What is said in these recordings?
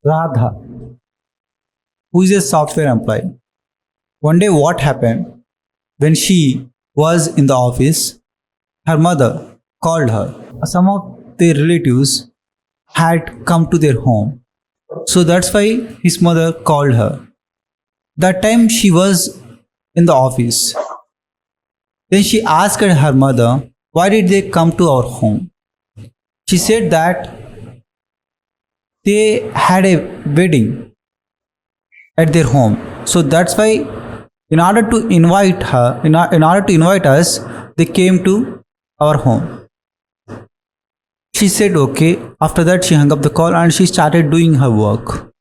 Radha, who is a software employee. One day, what happened when she was in the office, her mother called her. Some of their relatives had come to their home. So that's why his mother called her. That time she was in the office. Then she asked her mother, why did they come to our home? She said that they had a wedding at their home. So that's why in order to invite her, in order to invite us, they came to our home. She said okay. After that, she hung up the call and she started doing her work.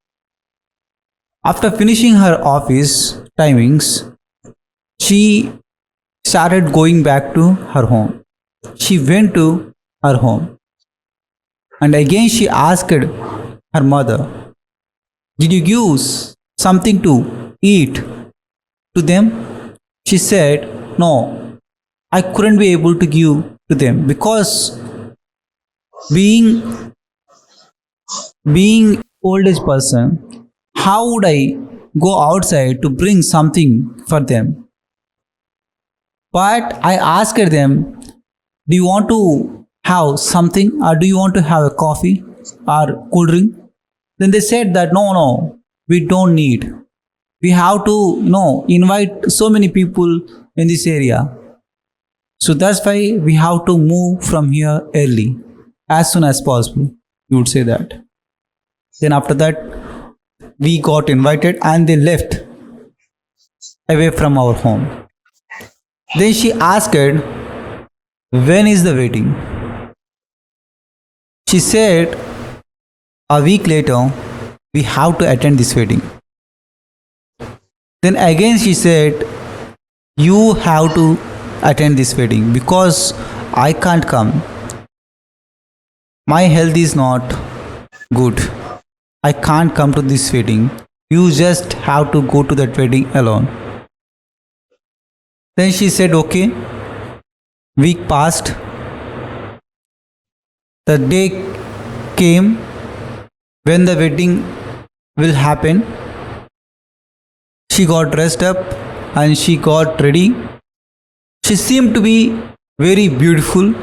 After finishing her office timings, she started going back to her home. She went to her home and again she asked her mother, did you give something to eat to them? She said, no, I couldn't be able to give to them because being old age person, how would I go outside to bring something for them? But I asked them, do you want to have something or do you want to have a coffee or cool drink? Then they said that no, we don't need. We have to invite so many people in this area. So that's why we have to move from here early, as soon as possible. You would say that. Then after that, we got invited and they left away from our home. Then she asked, when is the wedding? She said, a week later, we have to attend this wedding. Then again she said, you have to attend this wedding because I can't come. My health is not good. I can't come to this wedding. You just have to go to that wedding alone. Then she said, okay. Week passed. The day came when the wedding will happen. She got dressed up and she got ready. She seemed to be very beautiful.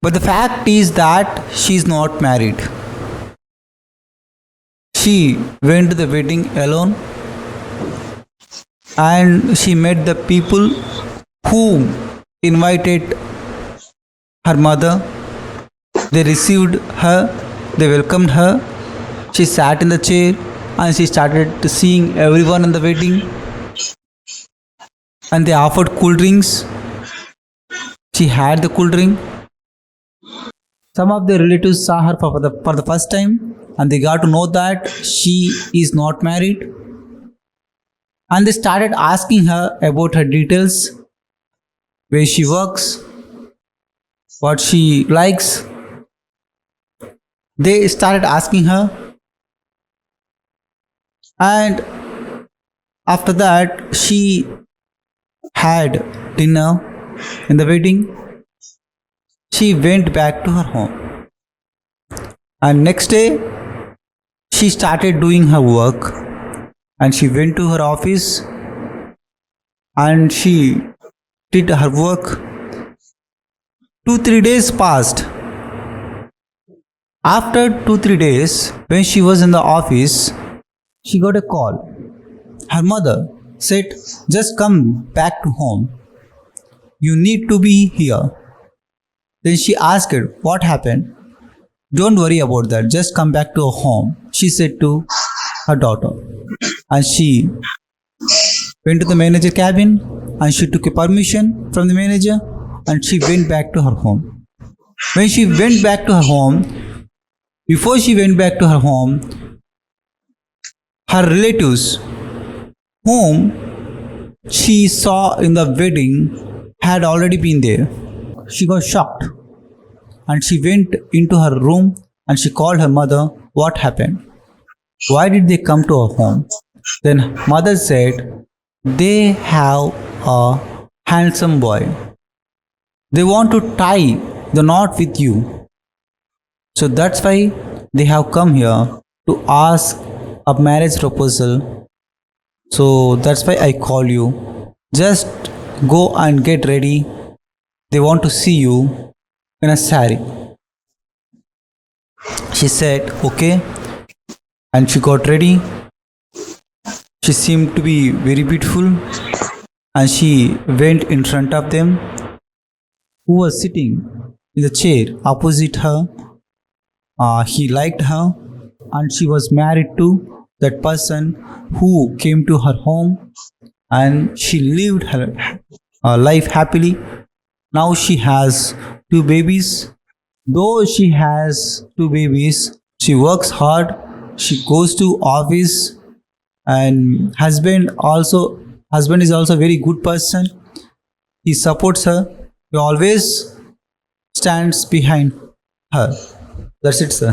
But the fact is that she is not married. She went to the wedding alone and she met the people who invited her mother. They received her, they welcomed her. She sat in the chair and she started seeing everyone in the wedding. And they offered cool drinks. She had the cool drink. Some of the relatives saw her for the first time and they got to know that she is not married. And they started asking her about her details, where she works, what she likes. They started asking her. And after that, she had dinner in the wedding. She went back to her home. And next day, she started doing her work. And she went to her office. And she did her work. 2-3 days passed. After 2-3 days, when she was in the office, she got a call. Her mother said, just come back to home. You need to be here. Then she asked her, what happened? Don't worry about that. Just come back to home, she said to her daughter. And she went to the manager cabin and she took a permission from the manager and she went back to her home. When she went back to her home, before she went back to her home, her relatives whom she saw in the wedding had already been there. She got shocked and she went into her room and she called her mother, what happened? Why did they come to our home? Then mother said, they have a handsome boy. They want to tie the knot with you. So that's why they have come here to ask a marriage proposal. So that's why I call you. Just go and get ready. They want to see you in a sari. She said, okay, and she got ready. She seemed to be very beautiful, and she went in front of them, who was sitting in the chair opposite her. He liked her, and she was married to that person who came to her home, and she lived her life happily. Now she has two babies. Though she has two babies, she works hard. She goes to office, and husband is also a very good person. He supports her. He always stands behind her. That's it, sir.